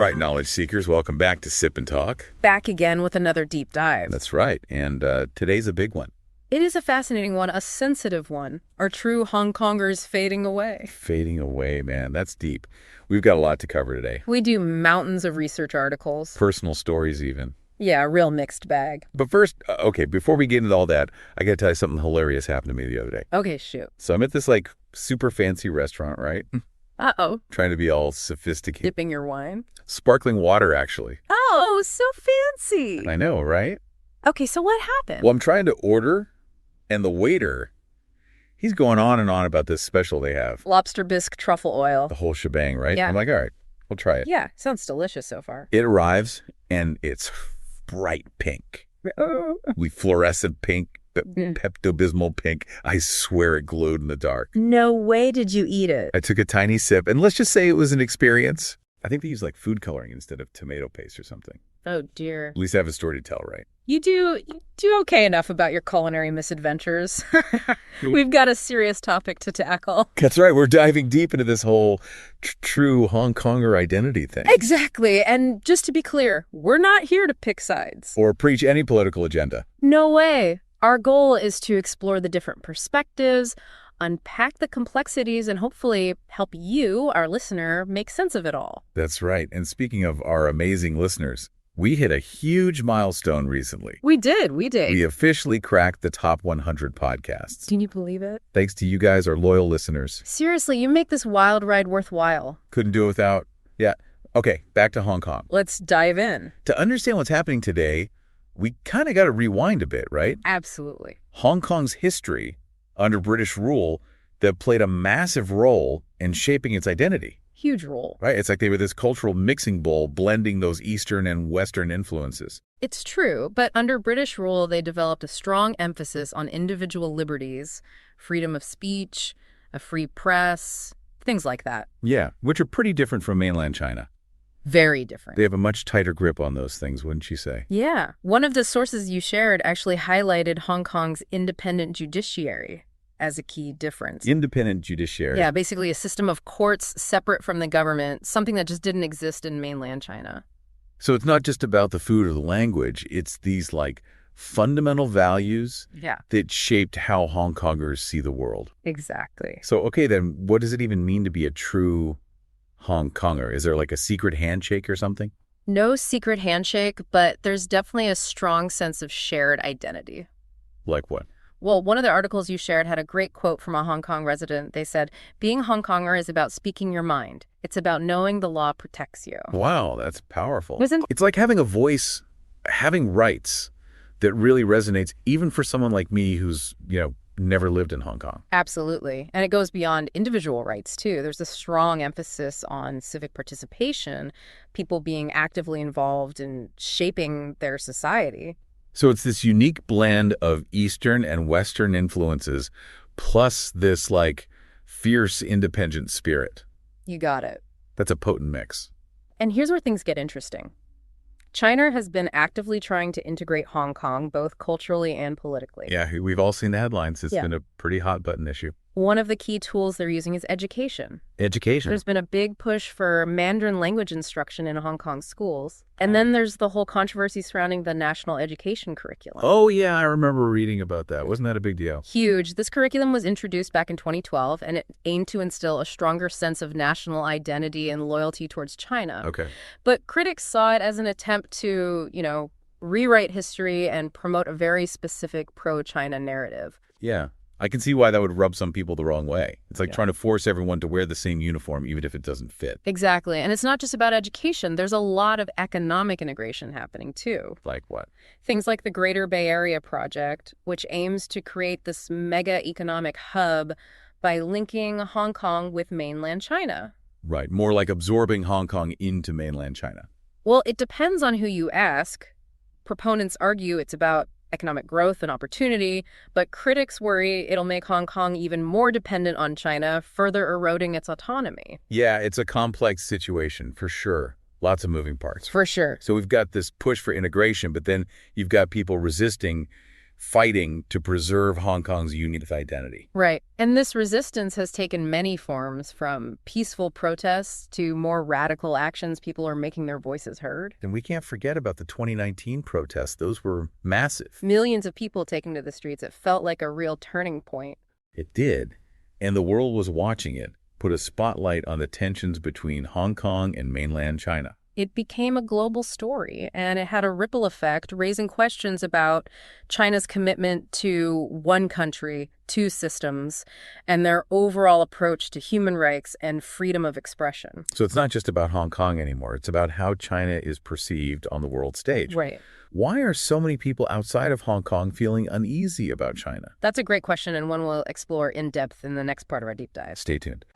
right, knowledge seekers, welcome back to Sip and Talk. Back again with another deep dive. That's right, and today's a big one. It is a fascinating one, a sensitive one. Are true Hong Kongers fading away? Fading away, man, that's deep. We've got a lot to cover today. We do mountains of research articles. Personal stories even. Yeah, a real mixed bag. But first, okay, before we get into all that, I got to tell you something hilarious happened to me the other day. Okay, shoot. So I'm at this, super fancy restaurant, right? Uh-oh. Trying to be all sophisticated. Dipping your wine? Sparkling water, actually. Oh, so fancy. I know, right? Okay, so what happened? Well, I'm trying to order, and the waiter, he's going on and on about this special they have. Lobster bisque truffle oil. The whole shebang, right? Yeah. I'm like, all right, we'll try it. Yeah, sounds delicious so far. It arrives, and it's bright pink. Fluorescent pink, Pepto-Bismol pink. I swear it glowed in the dark. No way did you eat it. I took a tiny sip, and let's just say it was an experience. I think they use food coloring instead of tomato paste or something. Oh, dear. At least I have a story to tell, right? You do okay enough about your culinary misadventures. We've got a serious topic to tackle. That's right. We're diving deep into this whole true Hong Konger identity thing. Exactly. And just to be clear, we're not here to pick sides. Or preach any political agenda. No way. Our goal is to explore the different perspectives, unpack the complexities, and hopefully help you, our listener, make sense of it all. That's right. And speaking of our amazing listeners, we hit a huge milestone recently. We did. We officially cracked the top 100 podcasts. Can you believe it? Thanks to you guys, our loyal listeners. Seriously, you make this wild ride worthwhile. Couldn't do it without. Yeah. Okay, back to Hong Kong. Let's dive in. To understand what's happening today, we kind of got to rewind a bit, right? Absolutely. Hong Kong's history under British rule that played a massive role in shaping its identity. Huge role. Right? It's like they were this cultural mixing bowl blending those Eastern and Western influences. It's true, but under British rule, they developed a strong emphasis on individual liberties, freedom of speech, a free press, things like that. Yeah, which are pretty different from mainland China. Very different. They have a much tighter grip on those things, wouldn't you say? Yeah. One of the sources you shared actually highlighted Hong Kong's independent judiciary as a key difference. Independent judiciary. Yeah, basically a system of courts separate from the government, something that just didn't exist in mainland China. So it's not just about the food or the language. It's these fundamental values that shaped how Hong Kongers see the world. Exactly. So, okay, then what does it even mean to be a true Hong Konger? Is there a secret handshake or something? No secret handshake, but there's definitely a strong sense of shared identity. Like what? Well, one of the articles you shared had a great quote from a Hong Kong resident. They said, being Hong Konger is about speaking your mind. It's about knowing the law protects you. Wow, that's powerful. It's like having a voice, having rights that really resonates even for someone like me who's, never lived in Hong Kong. Absolutely. And it goes beyond individual rights, too. There's a strong emphasis on civic participation, people being actively involved in shaping their society. So it's this unique blend of Eastern and Western influences, plus this fierce independent spirit. You got it. That's a potent mix. And here's where things get interesting. China has been actively trying to integrate Hong Kong, both culturally and politically. Yeah, we've all seen the headlines. It's been a pretty hot button issue. One of the key tools they're using is education. Education. There's been a big push for Mandarin language instruction in Hong Kong schools. And then there's the whole controversy surrounding the national education curriculum. Oh, yeah, I remember reading about that. Wasn't that a big deal? Huge. This curriculum was introduced back in 2012, and it aimed to instill a stronger sense of national identity and loyalty towards China. Okay. But critics saw it as an attempt to, rewrite history and promote a very specific pro-China narrative. Yeah. I can see why that would rub some people the wrong way. It's like trying to force everyone to wear the same uniform, even if it doesn't fit. Exactly. And it's not just about education. There's a lot of economic integration happening, too. Like what? Things like the Greater Bay Area Project, which aims to create this mega economic hub by linking Hong Kong with mainland China. Right. More like absorbing Hong Kong into mainland China. Well, it depends on who you ask. Proponents argue it's about economic growth and opportunity, but critics worry it'll make Hong Kong even more dependent on China, further eroding its autonomy. Yeah, it's a complex situation, for sure. Lots of moving parts. For sure. So we've got this push for integration, but then you've got people resisting fighting to preserve Hong Kong's unique identity. Right. And this resistance has taken many forms, from peaceful protests to more radical actions. People are making their voices heard. And we can't forget about the 2019 protests. Those were massive. Millions of people taking to the streets. It felt like a real turning point. It did. And the world was watching it, put a spotlight on the tensions between Hong Kong and mainland China. It became a global story, and it had a ripple effect, raising questions about China's commitment to one country, two systems, and their overall approach to human rights and freedom of expression. So it's not just about Hong Kong anymore. It's about how China is perceived on the world stage. Right. Why are so many people outside of Hong Kong feeling uneasy about China? That's a great question, and one we'll explore in depth in the next part of our deep dive. Stay tuned.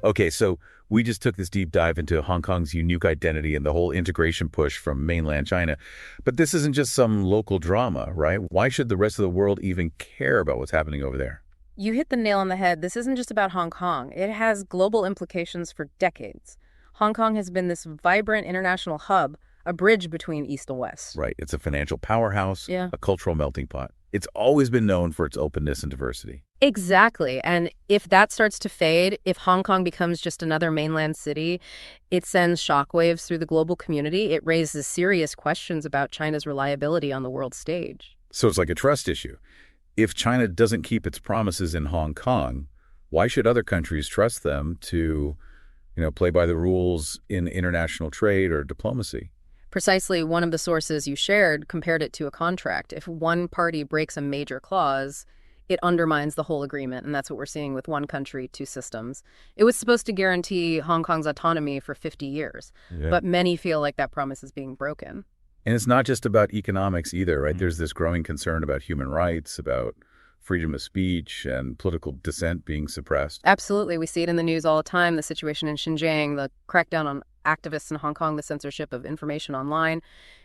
Okay, so we just took this deep dive into Hong Kong's unique identity and the whole integration push from mainland China. But this isn't just some local drama, right? Why should the rest of the world even care about what's happening over there? You hit the nail on the head. This isn't just about Hong Kong. It has global implications for decades. Hong Kong has been this vibrant international hub, a bridge between East and West. Right. It's a financial powerhouse, Yeah. a cultural melting pot. It's always been known for its openness and diversity. Exactly. And if that starts to fade, if Hong Kong becomes just another mainland city, it sends shockwaves through the global community. It raises serious questions about China's reliability on the world stage. So it's like a trust issue. If China doesn't keep its promises in Hong Kong, why should other countries trust them to, play by the rules in international trade or diplomacy? Precisely, one of the sources you shared compared it to a contract. If one party breaks a major clause, it undermines the whole agreement, and that's what we're seeing with one country, two systems. It was supposed to guarantee Hong Kong's autonomy for 50 years, but many feel like that promise is being broken. And it's not just about economics either, right? There's this growing concern about human rights, about freedom of speech and political dissent being suppressed. Absolutely. We see it in the news all the time, the situation in Xinjiang, the crackdown on activists in Hong Kong, the censorship of information online.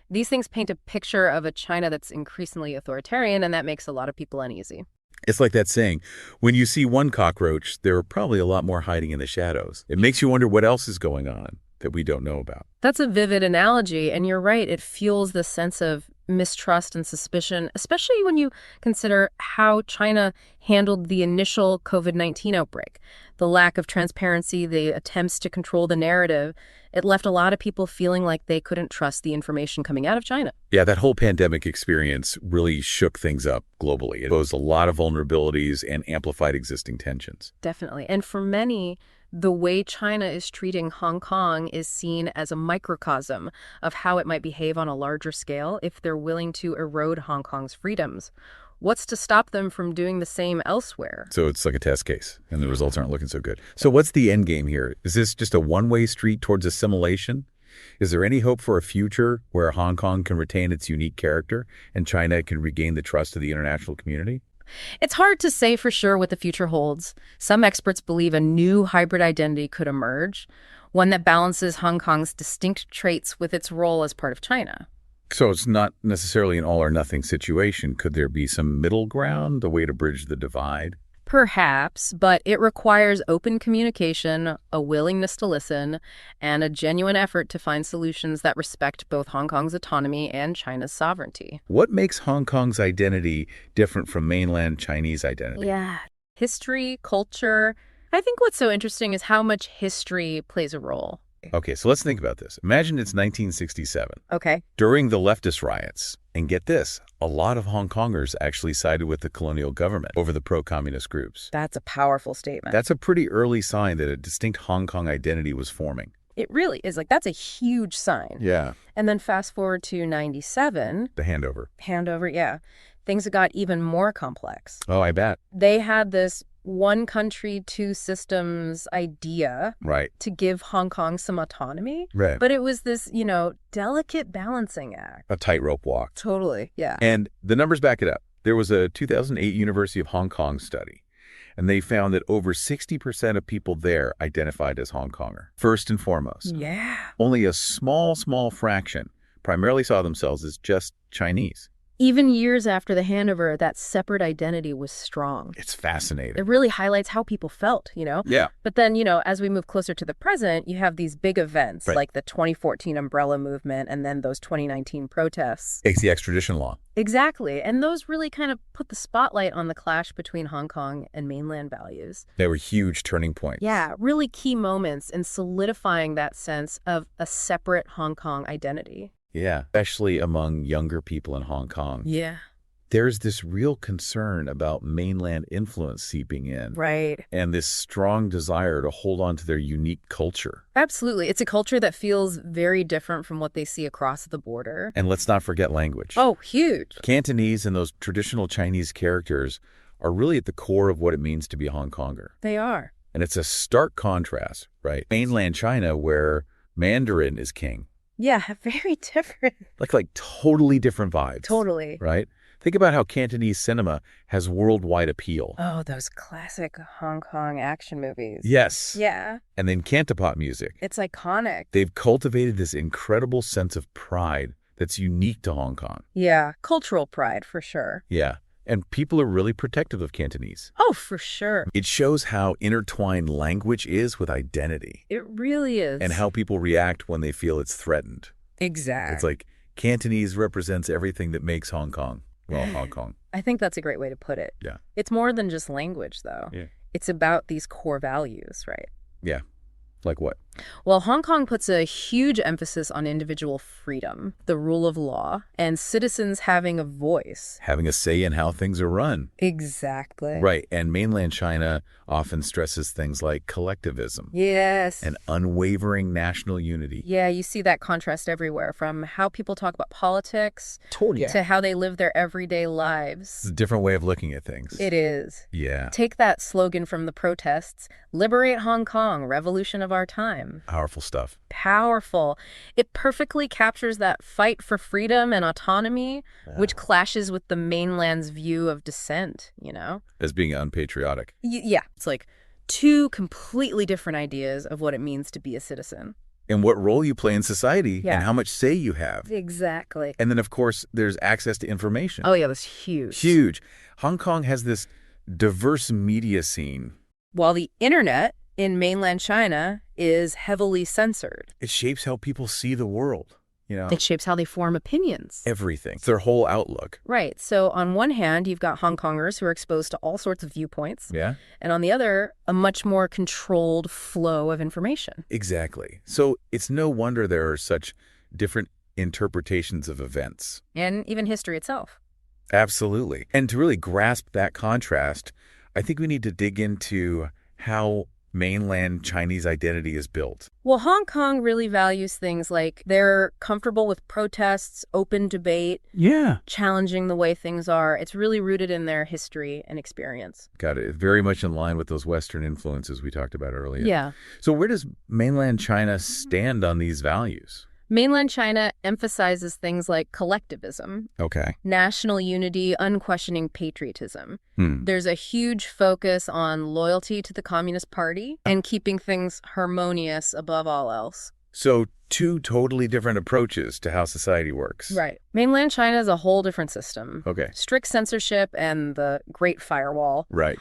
These things paint a picture of a China that's increasingly authoritarian, and that makes a lot of people uneasy. It's like that saying, when you see one cockroach, there are probably a lot more hiding in the shadows. It makes you wonder what else is going on that we don't know about. That's a vivid analogy, and you're right. It fuels the sense of mistrust and suspicion, especially when you consider how China handled the initial COVID-19 outbreak. The lack of transparency, the attempts to control the narrative, it left a lot of people feeling like they couldn't trust the information coming out of China. Yeah, that whole pandemic experience really shook things up globally. It posed a lot of vulnerabilities and amplified existing tensions. Definitely. And for many, the way China is treating Hong Kong is seen as a microcosm of how it might behave on a larger scale if they're willing to erode Hong Kong's freedoms. What's to stop them from doing the same elsewhere? So it's like a test case, and the results aren't looking so good. So what's the end game here? Is this just a one-way street towards assimilation? Is there any hope for a future where Hong Kong can retain its unique character and China can regain the trust of the international community? It's hard to say for sure what the future holds. Some experts believe a new hybrid identity could emerge, one that balances Hong Kong's distinct traits with its role as part of China. So it's not necessarily an all-or-nothing situation. Could there be some middle ground, a way to bridge the divide? Perhaps, but it requires open communication, a willingness to listen, and a genuine effort to find solutions that respect both Hong Kong's autonomy and China's sovereignty. What makes Hong Kong's identity different from mainland Chinese identity? Yeah. History, culture. I think what's so interesting is how much history plays a role. Okay, so let's think about this. Imagine it's 1967. Okay. During the leftist riots, and get this, a lot of Hong Kongers actually sided with the colonial government over the pro-communist groups. That's a powerful statement. That's a pretty early sign that a distinct Hong Kong identity was forming. It really is. That's a huge sign. Yeah. And then fast forward to 97. The handover. Yeah. Things got even more complex. Oh, I bet. They had this one country, two systems idea to give Hong Kong some autonomy. Right. But it was this, delicate balancing act. A tightrope walk. Totally, yeah. And the numbers back it up. There was a 2008 University of Hong Kong study, and they found that over 60% of people there identified as Hong Konger, first and foremost. Yeah. Only a small fraction primarily saw themselves as just Chinese. Even years after the handover, that separate identity was strong. It's fascinating. It really highlights how people felt, Yeah. But then, as we move closer to the present, you have these big events Right. like the 2014 umbrella movement and then those 2019 protests. It's the extradition law. Exactly. And those really kind of put the spotlight on the clash between Hong Kong and mainland values. They were huge turning points. Yeah, really key moments in solidifying that sense of a separate Hong Kong identity. Yeah, especially among younger people in Hong Kong. Yeah. There's this real concern about mainland influence seeping in. Right. And this strong desire to hold on to their unique culture. Absolutely. It's a culture that feels very different from what they see across the border. And let's not forget language. Oh, huge. Cantonese and those traditional Chinese characters are really at the core of what it means to be a Hong Konger. They are. And it's a stark contrast, right? Mainland China, where Mandarin is king. Yeah, very different. Like totally different vibes. Totally. Right? Think about how Cantonese cinema has worldwide appeal. Oh, those classic Hong Kong action movies. Yes. Yeah. And then Cantopop music. It's iconic. They've cultivated this incredible sense of pride that's unique to Hong Kong. Yeah, cultural pride for sure. Yeah. And people are really protective of Cantonese. Oh, for sure. It shows how intertwined language is with identity. It really is. And how people react when they feel it's threatened. Exactly. It's like Cantonese represents everything that makes Hong Kong. Well, Hong Kong. I think that's a great way to put it. Yeah. It's more than just language, though. Yeah. It's about these core values, right? Yeah. Like what? Well, Hong Kong puts a huge emphasis on individual freedom, the rule of law, and citizens having a voice. Having a say in how things are run. Exactly. Right. And mainland China often stresses things like collectivism. Yes. And unwavering national unity. Yeah, you see that contrast everywhere, from how people talk about politics Totally. to how they live their everyday lives. It's a different way of looking at things. It is. Yeah. Take that slogan from the protests, "Liberate Hong Kong, revolution of our time." Powerful stuff. Powerful. It perfectly captures that fight for freedom and autonomy, which clashes with the mainland's view of dissent, As being unpatriotic. Yeah, it's like two completely different ideas of what it means to be a citizen. And what role you play in society Yeah. and how much say you have. Exactly. And then, of course, there's access to information. Oh, yeah, that's huge. Huge. Hong Kong has this diverse media scene. While the internet in mainland China is heavily censored. It shapes how people see the world, It shapes how they form opinions. Everything. It's their whole outlook. Right. So on one hand, you've got Hong Kongers who are exposed to all sorts of viewpoints. Yeah. And on the other, a much more controlled flow of information. Exactly. So it's no wonder there are such different interpretations of events. And even history itself. Absolutely. And to really grasp that contrast, I think we need to dig into how mainland Chinese identity is built. Well, Hong Kong really values things like they're comfortable with protests, open debate, challenging the way things are. It's really rooted in their history and experience. Got it. Very much in line with those Western influences we talked about earlier. Yeah. So where does mainland China stand on these values? Mainland China emphasizes things like collectivism, Okay. national unity, unquestioning patriotism. There's a huge focus on loyalty to the Communist Party and keeping things harmonious above all else. So two totally different approaches to how society works. Right. Mainland China is a whole different system. Okay. Strict censorship and the Great Firewall. Right.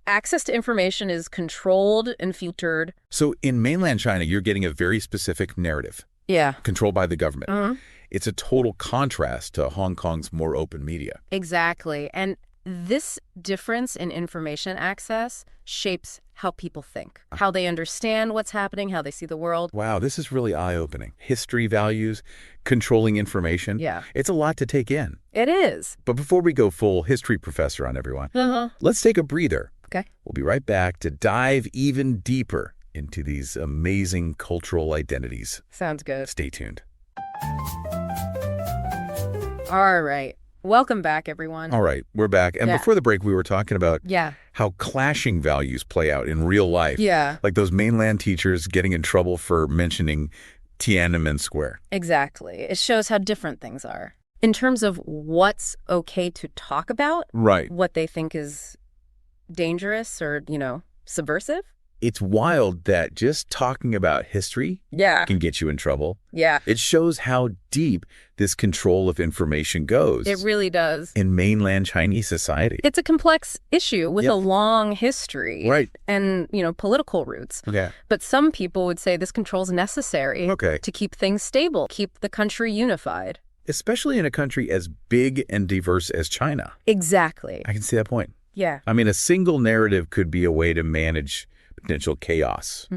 Access to information is controlled and filtered. So in mainland China, you're getting a very specific narrative. Yeah. Controlled by the government. It's a total contrast to Hong Kong's more open media. Exactly. And this difference in information access shapes how people think, how they understand what's happening, how they see the world. Wow, this is really eye-opening. History, values, controlling information. Yeah. It's a lot to take in. It is. But before we go full history professor on everyone, let's take a breather. Okay. We'll be right back to dive even deeper into these amazing cultural identities. Sounds good. Stay tuned. All right. Welcome back, everyone. All right, we're back. And before the break, we were talking about Yeah. how clashing values play out in real life. Yeah. Like those mainland teachers getting in trouble for mentioning Tiananmen Square. Exactly. It shows how different things are. In terms of what's okay to talk about, Right. what they think is dangerous or, subversive. It's wild that just talking about history can get you in trouble. Yeah. It shows how deep this control of information goes. It really does. In mainland Chinese society. It's a complex issue with a long history. Right. And, political roots. Yeah. But some people would say this control is necessary to keep things stable, keep the country unified. Especially in a country as big and diverse as China. Exactly. I can see that point. Yeah. I mean, a single narrative could be a way to manage potential chaos,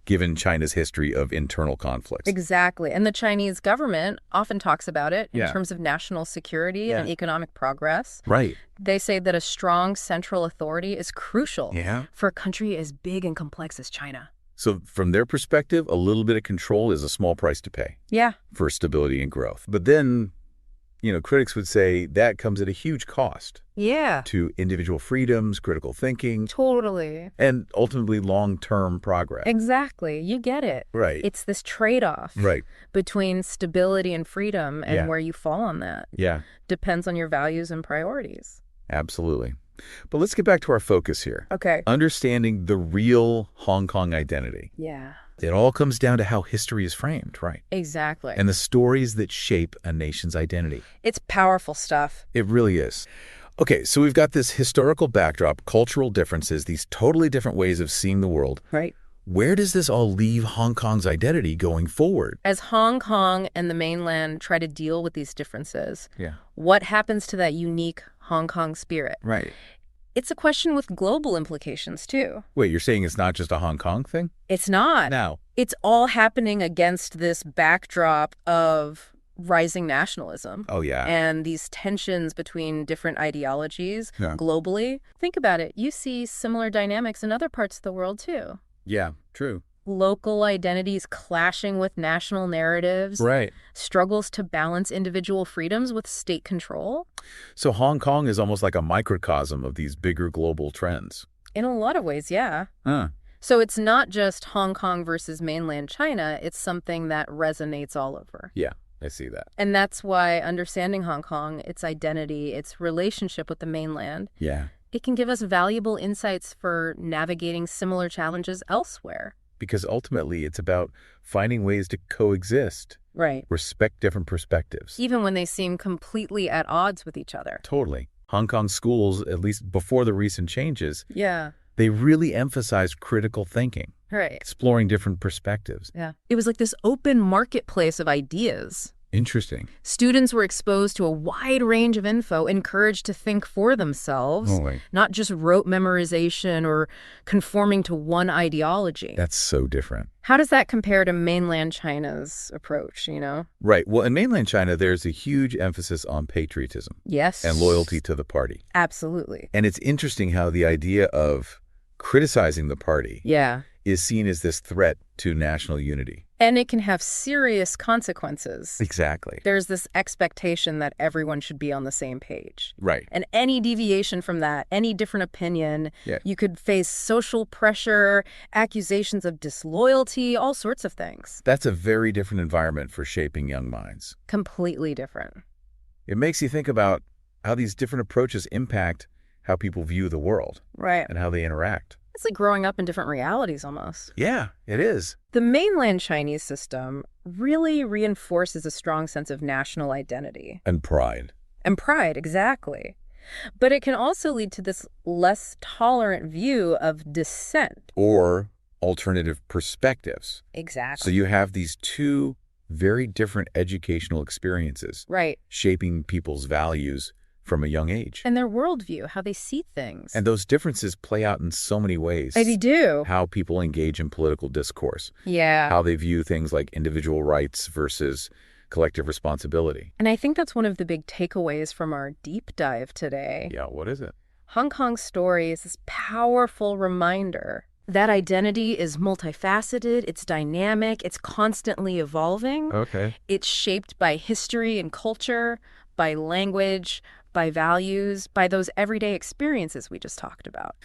given China's history of internal conflicts. Exactly. And the Chinese government often talks about it in terms of national security and economic progress. Right. They say that a strong central authority is crucial for a country as big and complex as China. So from their perspective, a little bit of control is a small price to pay for stability and growth. But then, critics would say that comes at a huge cost. Yeah. To individual freedoms, critical thinking. Totally. And ultimately long-term progress. Exactly. You get it. Right. It's this trade-off between stability and freedom, and where you fall on that depends on your values and priorities. Absolutely. But let's get back to our focus here. Okay. Understanding the real Hong Kong identity. Yeah. It all comes down to how history is framed, right? Exactly. And the stories that shape a nation's identity. It's powerful stuff. It really is. Okay, so we've got this historical backdrop, cultural differences, these totally different ways of seeing the world. Right. Where does this all leave Hong Kong's identity going forward? As Hong Kong and the mainland try to deal with these differences, what happens to that unique Hong Kong spirit? Right. It's a question with global implications, too. Wait, you're saying it's not just a Hong Kong thing? It's not. No. It's all happening against this backdrop of rising nationalism. Oh, yeah. And these tensions between different ideologies globally. Think about it. You see similar dynamics in other parts of the world, too. Yeah, true. Local identities clashing with national narratives. Right. Struggles to balance individual freedoms with state control. So Hong Kong is almost like a microcosm of these bigger global trends. In a lot of ways, yeah. Huh. So it's not just Hong Kong versus mainland China. It's something that resonates all over. Yeah, I see that. And that's why understanding Hong Kong, its identity, its relationship with the mainland, it can give us valuable insights for navigating similar challenges elsewhere. Because ultimately it's about finding ways to coexist. Right. Respect different perspectives. Even when they seem completely at odds with each other. Totally. Hong Kong schools, at least before the recent changes, they really emphasized critical thinking. Right. Exploring different perspectives. Yeah. It was like this open marketplace of ideas. Interesting. Students were exposed to a wide range of info, encouraged to think for themselves, not just rote memorization or conforming to one ideology. That's so different. How does that compare to mainland China's approach, Right. Well, in mainland China, there's a huge emphasis on patriotism. Yes. And loyalty to the party. Absolutely. And it's interesting how the idea of criticizing the party is seen as this threat to national unity. And it can have serious consequences. Exactly. There's this expectation that everyone should be on the same page. Right. And any deviation from that, any different opinion, you could face social pressure, accusations of disloyalty, all sorts of things. That's a very different environment for shaping young minds. Completely different. It makes you think about how these different approaches impact how people view the world. Right. And how they interact. It's like growing up in different realities almost. Yeah, it is. The mainland Chinese system really reinforces a strong sense of national identity. And pride. And pride, exactly. But it can also lead to this less tolerant view of dissent. Or alternative perspectives. Exactly. So you have these two very different educational experiences. Right. Shaping people's values from a young age. And their worldview, how they see things. And those differences play out in so many ways. They do. How people engage in political discourse. Yeah. How they view things like individual rights versus collective responsibility. And I think that's one of the big takeaways from our deep dive today. Yeah, what is it? Hong Kong's story is this powerful reminder that identity is multifaceted, it's dynamic, it's constantly evolving. Okay. It's shaped by history and culture, by language, by values, by those everyday experiences we just talked about.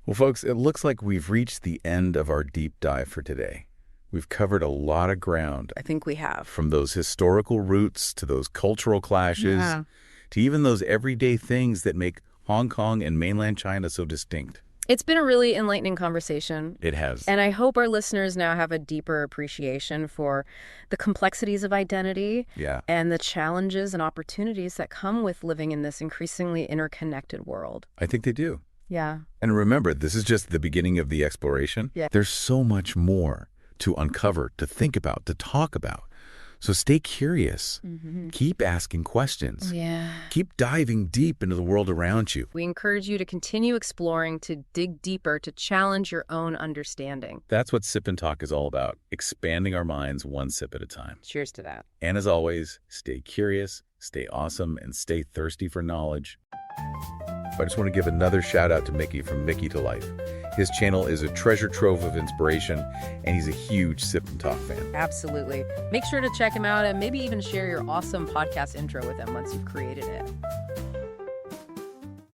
Well, folks, it looks like we've reached the end of our deep dive for today. We've covered a lot of ground. I think we have. From those historical roots to those cultural clashes to even those everyday things that make Hong Kong and mainland China so distinct. It's been a really enlightening conversation. It has. And I hope our listeners now have a deeper appreciation for the complexities of identity and the challenges and opportunities that come with living in this increasingly interconnected world. I think they do. Yeah. And remember, this is just the beginning of the exploration. Yeah. There's so much more to uncover, to think about, to talk about. So stay curious. Keep asking questions. Keep diving deep into the world around you. We encourage you to continue exploring, to dig deeper, to challenge your own understanding. That's what Sip and Talk is all about, expanding our minds one sip at a time. Cheers to that. And as always, stay curious, stay awesome, and stay thirsty for knowledge. I just want to give another shout out to Micky from Mickytolife. His channel is a treasure trove of inspiration, and he's a huge Sip and Talk fan. Absolutely. Make sure to check him out and maybe even share your awesome podcast intro with him once you've created it.